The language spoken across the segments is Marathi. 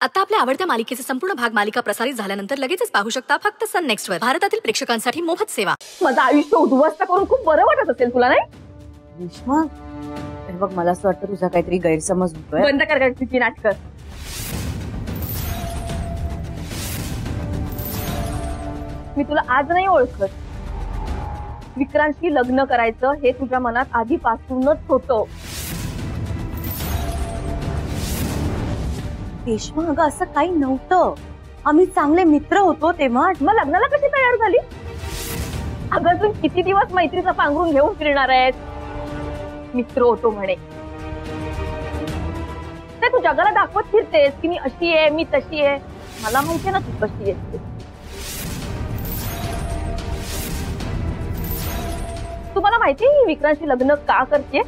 आता आपल्या आवडत्या मालिकेचे संपूर्ण भाग मालिका प्रसारित झाल्यानंतर लगेचच पाहू शकता फक्त सन नेक्स्ट वर. भारतातील प्रेक्षकांसाठी मोफत सेवा. माझं आयुष्य उद्ध्वस्त करून खूप बरं वाटत असेल तुला, नाही? रेश्मा, बघ मला असं वाटतं तुझा काहीतरी गैरसमज होतोय. बंद कर तिची नाटकं. मी तुला आज नाही ओळखत. विक्रांतशी लग्न करायचं हे तुझ्या मनात आधीपासूनच होतं. रेश्मा, अगं असं काही नव्हतं. आम्ही चांगले मित्र होतो तेव्हा. मग लग्नाला कशी तयार झाली? अगं तू किती दिवस मैत्रीचा पांघरून घेऊन फिरणार आहेस? मित्र होतो म्हणे ते तू जगाला दाखवत फिरतेस की मी अशी आहे, मी तशी आहे. मला माहितीये ना तू कशी आहेस. तुम्हाला माहितीये विक्रांतशी लग्न का करते?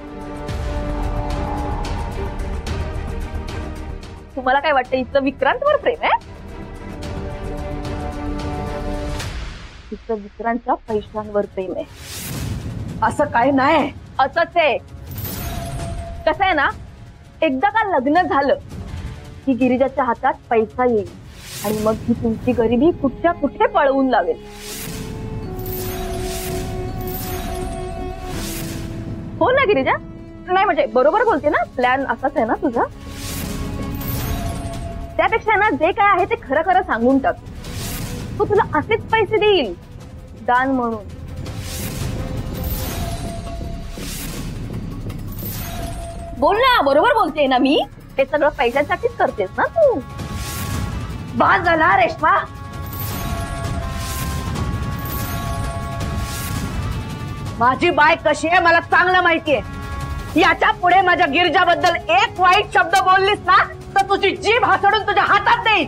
तुम्हाला काय वाटतं हिचं विक्रांतवर प्रेम आहे? हिचं विक्रांतच्या पैशांवर प्रेम आहे. असं काय नाही. असंच आहे. कसं आहे ना, एकदा का लग्न झालं की गिरिजाच्या हातात पैसा येईल आणि मग ही तुमची गरिबी कुठच्या कुठे पळवून लावेल. हो ना गिरिजा? नाही म्हणजे बरोबर बोलते ना? प्लॅन असाच आहे ना तुझा? त्यापेक्षा ना जे काय आहे ते खरं खरं सांगून टाक. तो तुला असेच पैसे देईल दान म्हणून. बोल ना, बरोबर बोलते ना मी? हे सगळं पैशांसाठीच करतेस ना तू? बास झाला रेश्मा. माझी बाय कशी आहे मला चांगलं माहितीये. याच्या पुढे माझ्या गिरिजाबद्दल एक वाईट शब्द बोललीस ना तर तुझी जीभ हासडून तुझ्या हातात देईल.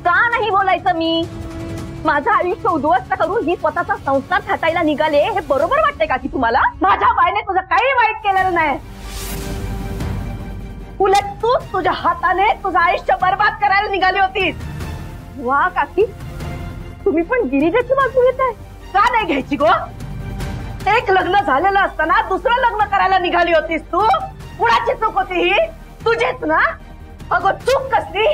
का नाही बोलायचं मी? माझं आयुष्य उद्ध्वस्त करून ही स्वतःचा संसार थाटायला निघाले हे बरोबर वाटतंय का की तुम्हाला? माझ्या बायने तुझं काही वाईट केलेलं नाही. उलट तू तुझ्या हाताने तुझं आयुष्य बर्बाद करायला निघाली होतीस. वा काकी, तुम्ही पण गिरिजाची बाजू घेताय? का नाही घ्यायची गो? एक लग्न झालेलं असताना दुसरं लग्न करायला निघाली होतीस तू. कुणाची चूक होती ही? तुझीच ना? अगं चूक कसली?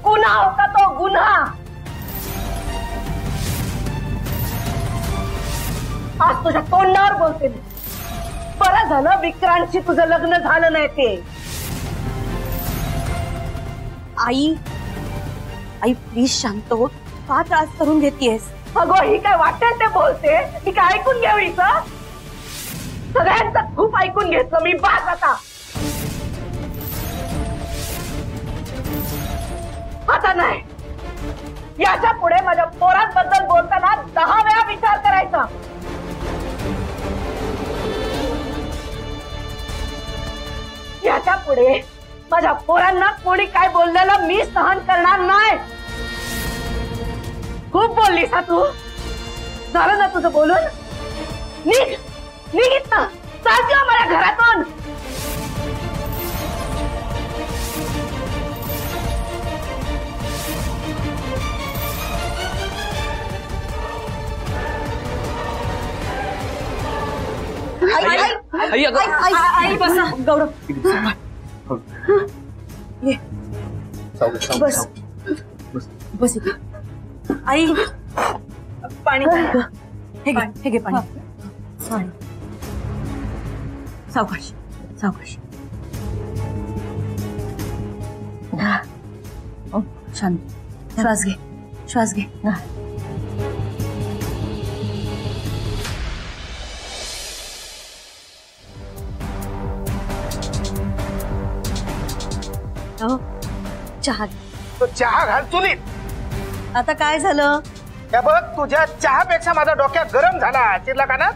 गुन्हा होता तो, गुन्हा. आज तुझ्या तोंडावर बोलते मी. बरं झालं विक्रांतशी तुझं लग्न झालं नाही ते. आई आई प्लीज शांत हो. का त्रास करून घेतेस? अगं ही काय वाटेल ते बोलते. ही काय ऐकून घ्यावी का? सगळ्यांचं खूप ऐकून घेतलं मी. बास आता. आता नाही. याच्या पुढे माझ्या पोरांबद्दल बोलताना 10 वेळा विचार करायचा. याच्या पुढे माझ्या पोरांना कोणी काय बोललेलं मी सहन करणार नाही. खूप बोललीस हा तू. झालं ना तुझं बोलून? निघ निघ ना. चाल किंवा माझ्या घरातून. आई बसा. गौरव ये. बस बस इथे. आई पाणी. हे घे पाणी. सावकाश सावकाश. शांत. श्वास घे श्वास घे. चहा. चहा घाल चुलीत. आता काय झालं? हे बघ तुझ्या चहापेक्षा माझा डोक्यात गरम झाला. चिरला का ना?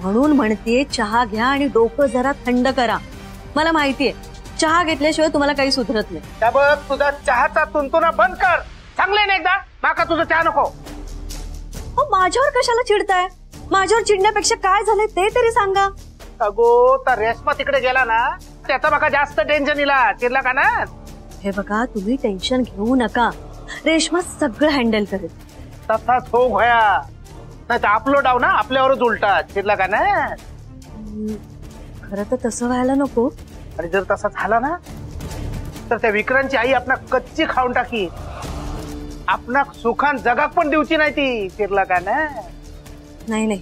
म्हणून म्हणते चहा घ्या आणि डोकं जरा थंड करा. मला माहितीये चहा घेतल्याशिवाय तुम्हाला काही सुधरत नाही. हे बघ तुझा चहाचा तुंतुना बंद कर. चांगले ना एकदा. माका तुझं चहा नको. माझ्यावर कशाला चिडताय? माझ्यावर चिडण्यापेक्षा काय झालंय ते तरी सांगा. अगो तर रेश्मा तिकडे गेला ना त्याचा बघा जास्त टेन्शन इला. चिरला का ना? हे बघा तुम्ही टेन्शन घेऊ नका. रेश्मा सगळं हँडल करेल. तसाच हो भया. नाही तर आपलो डाव ना आपल्यावरच उलटा. चिरला का ना? खरं तर तसं व्हायला नको. आणि जर तसा झाला ना तर त्या विक्रांतची आई आपणा कच्ची खाऊन टाकी. आपणा सुखान जगाक पण देऊची नाही ती. चिरला का ना? नाही नाही,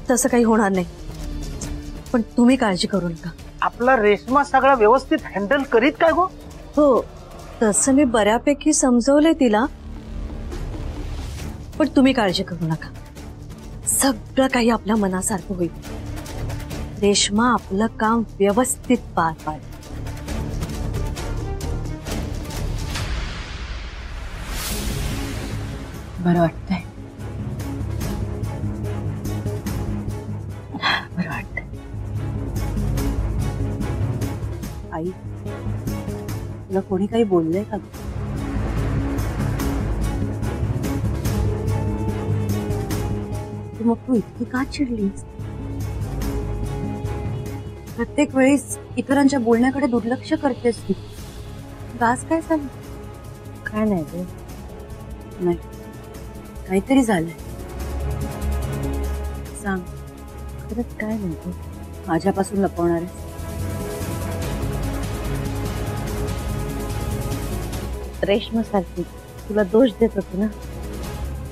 तसं काही होणार नाही. पण तुम्ही काळजी करू नका. आपला रेशमा सगळं व्यवस्थित हँडल करीत काय गो? हो, तसं मी बऱ्यापैकी समजवलंय तिला. पण तुम्ही काळजी करू नका, सगळं काही आपल्या मनासारखं होईल. रेश्मा आपलं काम व्यवस्थित पार पाडेल. बरं वाटतंय, बरं वाटतंय. आई, तुला कोणी काही बोललंय का? मग तू इतकी का चिडलीस? प्रत्येक वेळेस इतरांच्या बोलण्याकडे दुर्लक्ष करतेस तू. आज काय झालं? काय नाही रे, नाही, काहीतरी झालंय. सांग, खरंच काय नाही तू माझ्यापासून लपवणार आहेस? रेश्मा सारखी तुला दोष देत होते ना,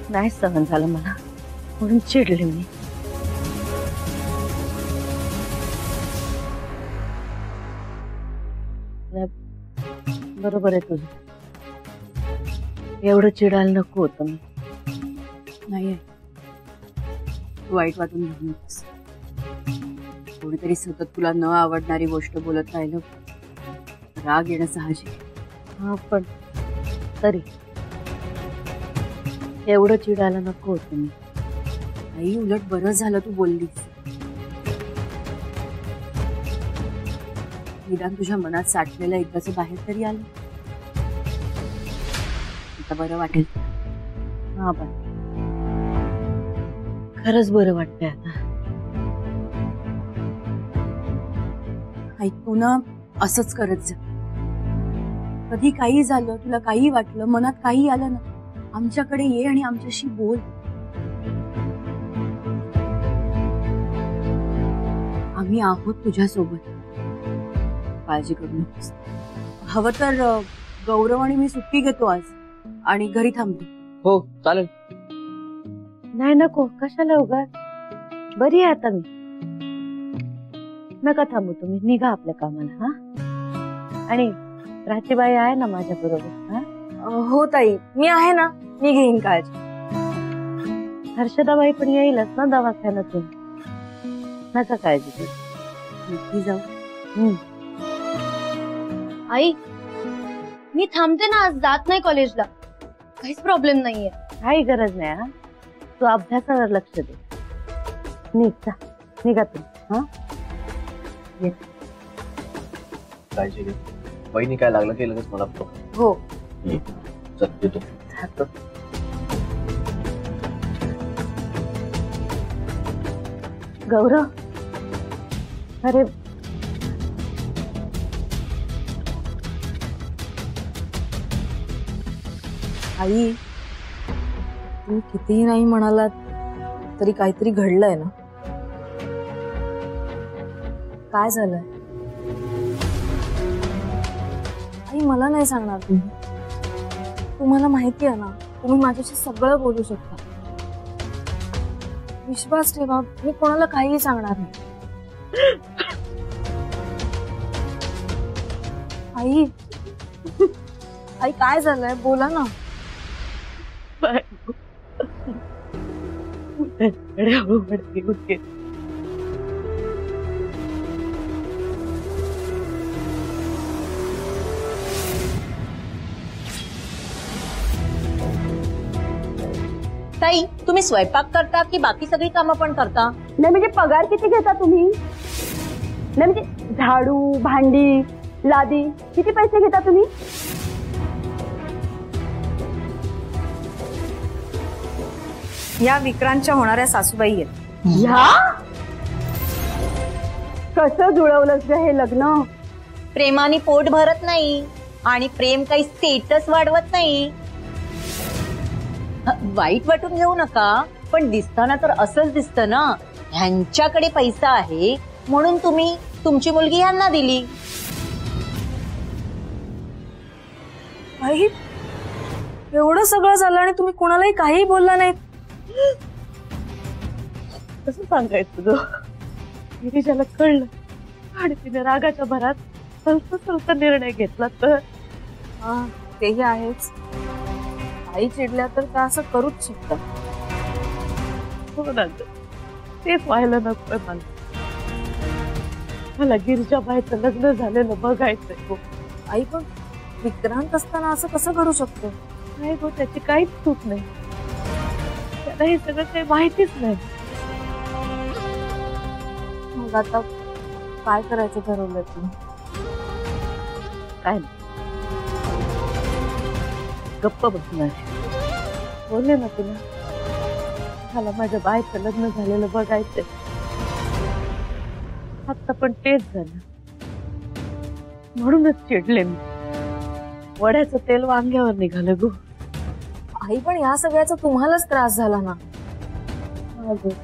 नाही सहन झालं मला, म्हणून चिडले मी. बरोबर आहे तुझं, एवढं चिडायला नको होतं मी. नाही, तू वाईट वाटून घेऊ नकोस. कोणीतरी सतत तुला न आवडणारी गोष्ट बोलत राहिलं, राग येणं साहजिक. हा, पण तरी एवढं चिडायला नको होतं मी. आई, उलट बरं झालं तू बोललीस. निदान तुझ्या मनात साठलेलं एकदाच बाहेर तरी आलं. आता बरं वाटेल. हा, पण खरंच बरं वाटतंय आता. आई, तू ना असंच करत जा. कधी काही झालं, तुला काही वाटलं, मनात काही आलं ना, आमच्याकडे ये आणि आमच्याशी बोल. आम्ही आहोत तुझ्यासोबत, काळजी करू नकोस. हवं तर गौरव आणि मी सुट्टी घेतो आज आणि घरी थांबतो. हो, चालेल. नाही, नको, कशाला उगाच. बरी आहे आता मी. नका थांबू, तुम्ही निघा आपल्या कामाला. हा, आणि प्राचीबाई आहे ना माझ्या बरोबर? हा, हो ताई, मी आहे ना, मी घेईन काळजी. हर्षदाबाई पण येईलच ना दवाखान्यातून. नका काळजी करू, नक्की जाऊ. आई, मी थांबते ना, आज जात नाही कॉलेजला. काहीच प्रॉब्लेम नाहीये. काही गरज नाही. हा, तू अभ्यासावर लक्ष दे. निघा, निघा तुम्ही. हा, ये. काळजी घे. वहिनी काय लागलं की लगेच मला बघ. हो, चल येतो. गौरव, अरे आई, तुम्ही कितीही नाही म्हणालात तरी काहीतरी घडलंय ना. काय झालंय? आई, मला नाही सांगणार तुम्ही. तुम्हाला माहिती आहे ना, तुम्ही माझ्याशी सगळं बोलू शकता. विश्वास ठेवा, मी कोणाला काहीही सांगणार नाही. आई, आई काय झालंय? बोला ना. ताई, तुम्ही स्वयंपाक करता की बाकी सगळी कामं पण करता? नाही म्हणजे पगार किती घेता तुम्ही? नाही म्हणजे झाडू, भांडी, लादी किती पैसे घेता तुम्ही? या विक्रांतच्या होणाऱ्या सासूबाई आहेत. ह्या कसं जुळवलंस ग हे लग्न? प्रेमाने पोट भरत नाही आणि प्रेम काही स्टेटस वाढवत नाही. वाईट वाटून घेऊ नका, पण दिसताना तर असंच दिसतं ना. ह्यांच्याकडे पैसा आहे म्हणून तुम्ही तुमची मुलगी यांना दिली. आई एवढं सगळं झालं आणि तुम्ही कोणालाही काही बोलला नाही. कसं सांगायचं तुझं? गिरीजाला कळलं आणि तिने रागाच्या भरात सलता निर्णय घेतला तर. हा तेही आहेच. आई चिडल्या तर त्या असं करूच शकतात. हो ना ग. तेच व्हायला नकोय मला गिरिजाबाईचं लग्न झालेलं बघायचंय. हो आई पण विक्रांत असताना असं कसं करू शकतो? नाही गो, त्याची काहीच चूक नाही. त्याला हे सगळं काही माहितीच नाही. मग आता काय करायचं ठरवलं तुम्ही? काय नाही, गप्प बसणार. बोलले ना तुला, मला माझ्या बाईचं लग्न झालेलं बघायचंय. आता पण तेच झालं, म्हणूनच चिडले मी. वड्याचं तेल वांग्यावर निघालं गो. आई पण या सगळ्याचा तुम्हालाच त्रास झाला ना.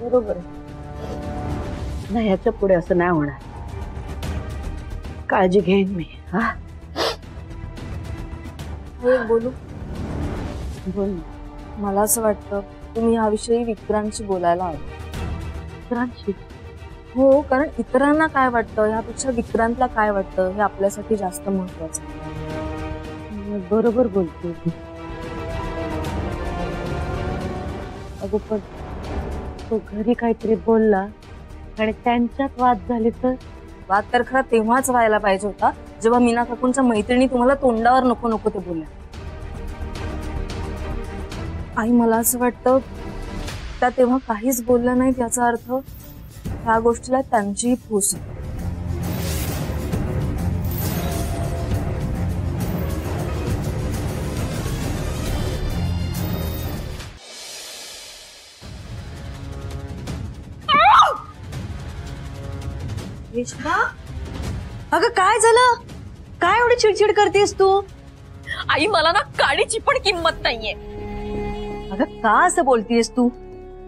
बरोबर आहे. नाही, याच्या पुढे असं नाही होणार. काळजी घेईन मी. हा बोलू? बोल. मला असं वाटतं तुम्ही याविषयी विक्रांतशी बोलायला हवं. विक्रांतशी? हो, कारण इतरांना काय वाटतं यापेक्षा विक्रांतला काय वाटतं हे आपल्यासाठी जास्त महत्वाचं. बरोबर बोलते. अगं पण तो घरी काहीतरी बोलला आणि त्यांच्यात वाद झाले तर? वाद तर खरं तेव्हाच व्हायला पाहिजे होता जेव्हा मीना काकूंच्या मैत्रिणी तुम्हाला तोंडावर नको नको ते बोलल्या. आई मला असं वाटतं त्या तेव्हा काहीच बोलल्या नाहीत, याचा अर्थ ह्या गोष्टीला त्यांचीही फूस आहे. अगं काय झालं? काय एवढी चिडचिड करतेस तू? आई मला ना काडीची पण किंमत नाहीये. अगं का असं बोलतेस तू?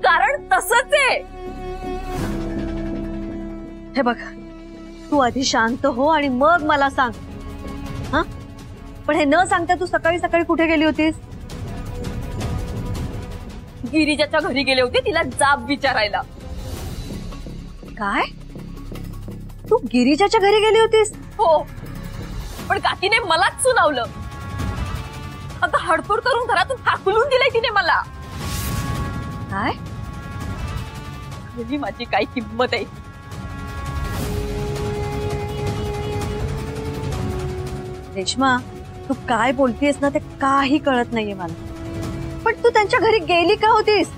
कारण तसंच आहे. हे बघ, तू आधी शांत हो आणि मग मला सांग. हा, पण हे न सांगता तू सकाळी सकाळी कुठे गेली होतीस? गिरिजाच्या घरी गेले होते तिला जाब विचारायला. काय? तू गिरिजाच्या घरी गेली होतीस? हो, पण काकीने मलाच सुनावलं. आता हडतूड करून घरातून हाकलून दिलंय तिने मला. काय? ही माझी काय किंमत आहे? रेश्मा, तू काय बोलतेस ना ते काही कळत नाहीये मला. पण तू त्यांच्या घरी गेली का होतीस?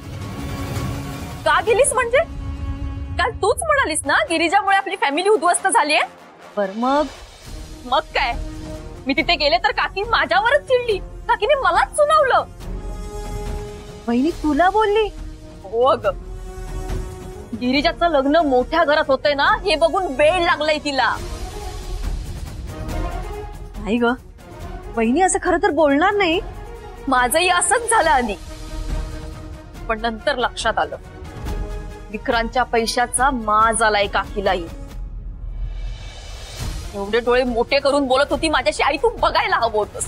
का गेलीस म्हणजे? काल तूच म्हणालीस ना गिरिजामुळे आपली फॅमिली उद्ध्वस्त झालीये. बर मग काय, मी तिथे गेले तर काकी माझ्यावरच चिडली. काकीने मलाच सुनावलं. बहिणी तुला बोलली? हो अगं, गिरिजाचं लग्न मोठ्या घरात होतंय ना हे बघून वेळ लागलाय तिला. नाही ग, बहिणी असं खरं तर बोलणार नाही. माझंही असंच झालं आधी, पण नंतर लक्षात आलं विक्रांतच्या पैशाचा माज आलाय काकीलाही. एवढे डोळे मोठे करून बोलत होती माझ्याशी. आई तू बघायला हवं होतंस.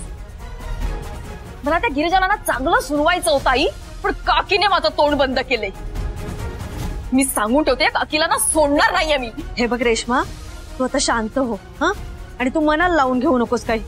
मला त्या गिरिजाला ना चांगलं सुरवायचं होतं आई, पण काकीने माझं तोंड बंद केलंय. मी सांगून ठेवते काकीला ना सोडणार नाहीये मी. हे बघ रेश्मा, तू आता शांत हो. हा, आणि तू मनाला लावून घेऊ नकोस काही.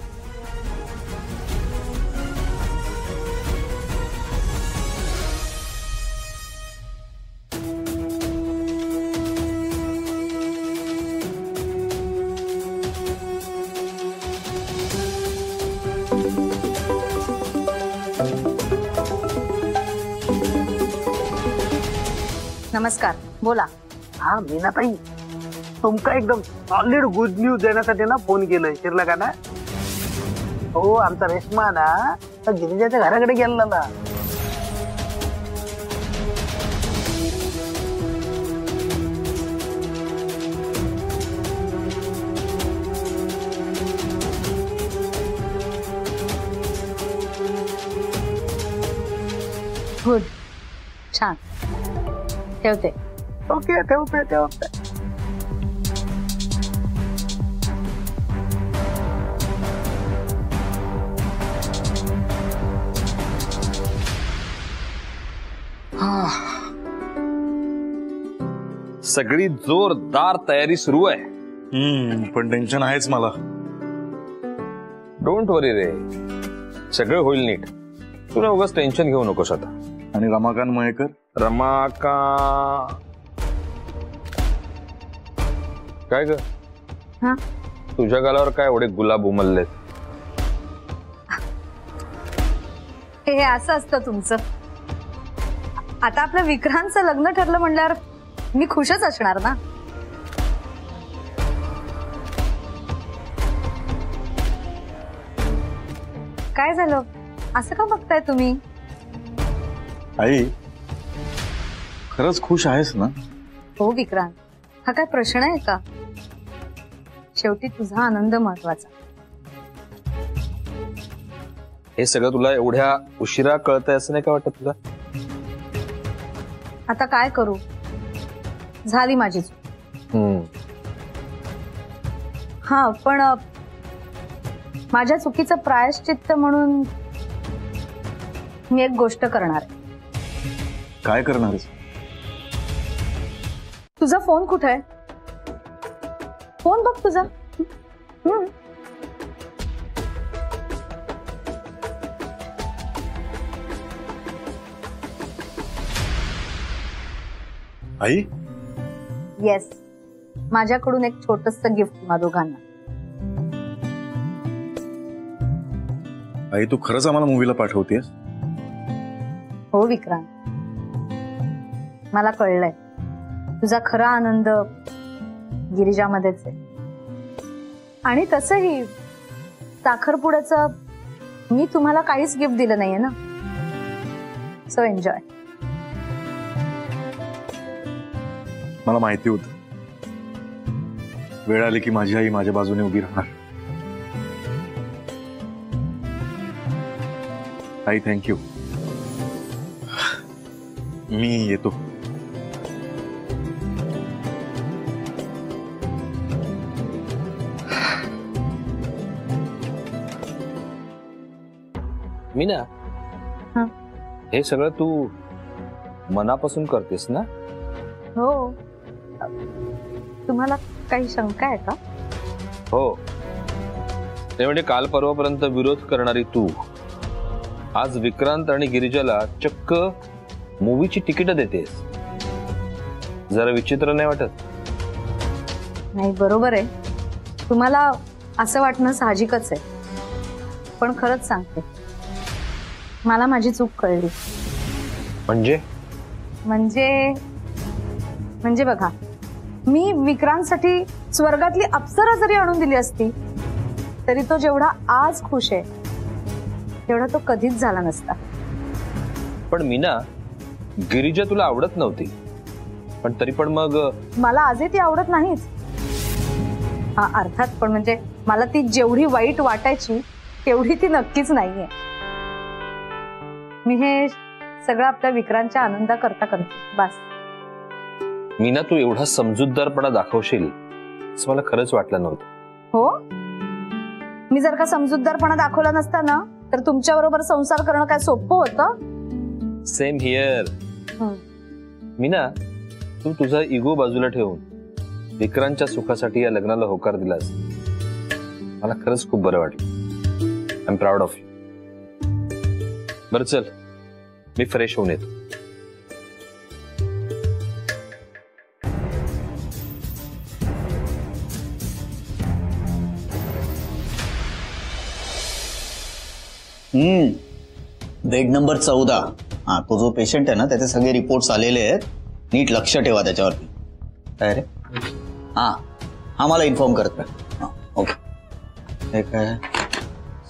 नमस्कार, बोला. हा मीनाताई, तुमका एकदम सॉलिड गुड न्यूज देण्यासाठी ना फोन केलाय. शिरला का ना? हो, आमचा रेश्मा ना तर गिरिजाच्या घराकडे गेला ना. गुड, छान. ठेवते. ओके, ठेवते. सगळी जोरदार तयारी सुरू आहे. पण टेन्शन आहेच मला. डोंट वरी रे, सगळं होईल नीट. तुला उगाच टेन्शन घेऊ नकोस आता. आणि रमाकांत मयेकर? काय ग, तुझ्या गालावर काय एवढे गुलाब उमललेत? हे असं असतं तुमचं. आता आपलं विक्रांतचं लग्न ठरलं म्हणल्यावर मी खुशच असणार ना. काय झालं, असं का बघताय तुम्ही? आई, खरंच खुश आहेस ना? हो विक्रांत, हा काय प्रश्न आहे का? शेवटी तुझा आनंद महत्वाचा. हे सगळं तुला एवढ्या उशिरा कळतंय असं नाही का वाटत तुला? आता काय करू, झाली माझी चूक. हा, पण माझ्या चुकीचं प्रायश्चित्त म्हणून मी एक गोष्ट करणार आहे. काय करणार आहेस? तुझा फोन कुठे आहे? फोन बघ तुझा. आई? येस, माझ्याकडून एक छोटंसं गिफ्ट तुम्हा दोघांना. आई, तू खरंच आम्हाला मूवीला पाठवतेस? हो विक्रांत, मला कळलंय तुझा खरा आनंद गिरिजामध्येच आहे. आणि तसंही साखरपुड्याचं मी तुम्हाला काहीच गिफ्ट दिलं नाहीये ना. So enjoy. मला माहिती होतं वेळ आली की माझी आई माझ्या बाजूने उभी राहणार. आई, थँक्यू. मी येतो. मीना, हे सगळं तू मनापासून करतेस ना? हो. तुम्हाला काही शंका आहे का? हो. ते म्हणजे काल परवापर्यंत विरोध करणारी तू आज विक्रांत आणि गिरिजाला चक्क मूवीची तिकीट देतेस. जरा विचित्र नाही वाटत? नाही, बरोबर आहे. तुम्हाला असं वाटणं साहजिकच आहे. पण खरंच सांगते, मला माझी चूक कळली. म्हणजे बघा, मी विक्रांतसाठी स्वर्गातली अप्सरा जरी आणून दिली असती तरी तो जेवढा आज खुश आहे तेवढा तो कधीच झाला नसता. पण मीना, गिरिजा तुला आवडत नव्हती, पण तरी पण मग? मला आजही ती आवडत नाहीच. हा, अर्थात. पण म्हणजे मला ती जेवढी वाईट वाटायची तेवढी ती नक्कीच नाहीये. मी हे सगळं आपल्या विक्रांतच्या आनंदाकरता करते, बस. मीना, तू एवढा समजूतदारपणा दाखवशील असं मला खरंच वाटलं नव्हतं. हो, मी जर का समजूतदारपणा दाखवला नसता ना तर तुमच्या बरोबर संसार करणं काय सोपं होतं? Same here. मीना, तू तुझा इगो बाजूला ठेवून विक्रांतच्या सुखासाठी या लग्नाला होकार दिलास. मला खरंच खूप बरं वाटलं. I am proud of you. बरं, चल, मी फ्रेश होऊन येतो. Bed number 14. हा, तो जो पेशंट आहे ना त्याचे सगळे रिपोर्ट्स आलेले आहेत. नीट लक्ष ठेवा त्याच्यावरती. काय रे? हा मला इन्फॉर्म करत. ओके. हे काय?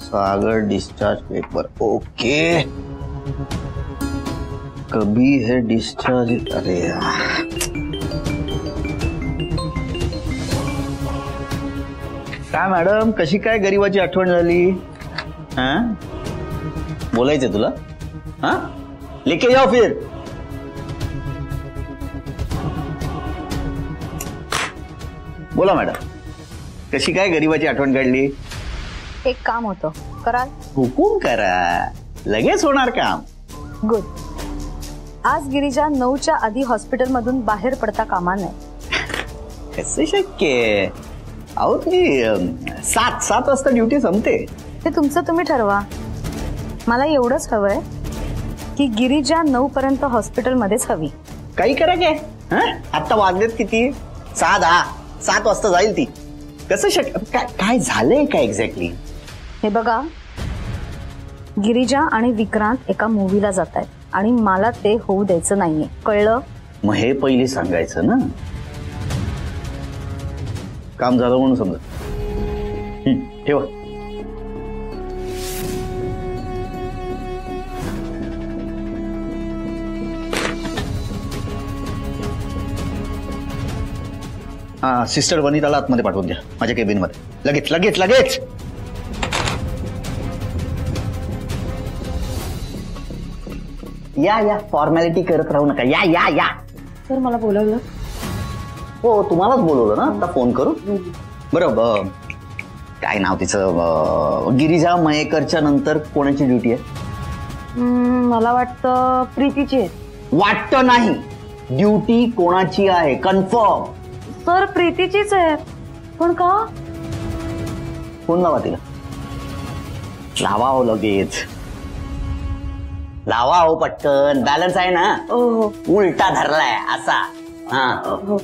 सागर डिस्चार्ज पेपर. ओके. कभी है डिस्चार्ज? अरे यार, काय मॅडम, कशी काय गरीबाची आठवण झाली? हा, बोलायचंय तुला? हा, लेके जाओ फिर. बोला मॅडम, कशी काय गरीबाची आठवण काढली? एक काम होतं, कराल? हुकूम करा, लगेच होणार काम. गुड. आज गिरिजा 9च्या आधी हॉस्पिटलमधून बाहेर पडता कामा नये. कसं शक्य? अहो ती 7 वाजता ड्युटी संपते. ते तुमचं तुम्ही ठरवा. मला एवढंच हवंय की गिरिजा 9 पर्यंत हॉस्पिटलमध्येच हवी. काही करा काय? आता वाजलेत किती? 6:10. 7 वाजता जाईल ती. कसं शक्य? काय झालंय काय एक्झॅक्टली? हे बघा, गिरिजा आणि विक्रांत एका मूवीला जात आहेत आणि मला ते होऊ द्यायचं नाहीये, कळलं? मग हे पहिले सांगायचं ना. काम झालं म्हणून समजा. ठेवा. हा, सिस्टर वनिताला आतमध्ये पाठवून द्या माझ्या केबिन मध्ये. लगेच लगेच लगेच. या फॉर्मॅलिटी करत राहू नका. या. सर मला बोलावलं. हो, तुम्हालाच बोलवलं ना आता फोन करू. बरोबर. काय नाव तिचं? गिरिजा मयेकरच्या नंतर कोणाची ड्युटी आहे? मला वाटतं प्रीतीची आहे. वाटतं नाही, ड्युटी कोणाची आहे कन्फर्म? सर प्रीतीचीच आहे. पण का? फोन लावा तिला. लावा हो लगेच. लावा हो पटकन. बॅलन्स आहे ना? हो. उलटा धरलाय असा. हा. हो.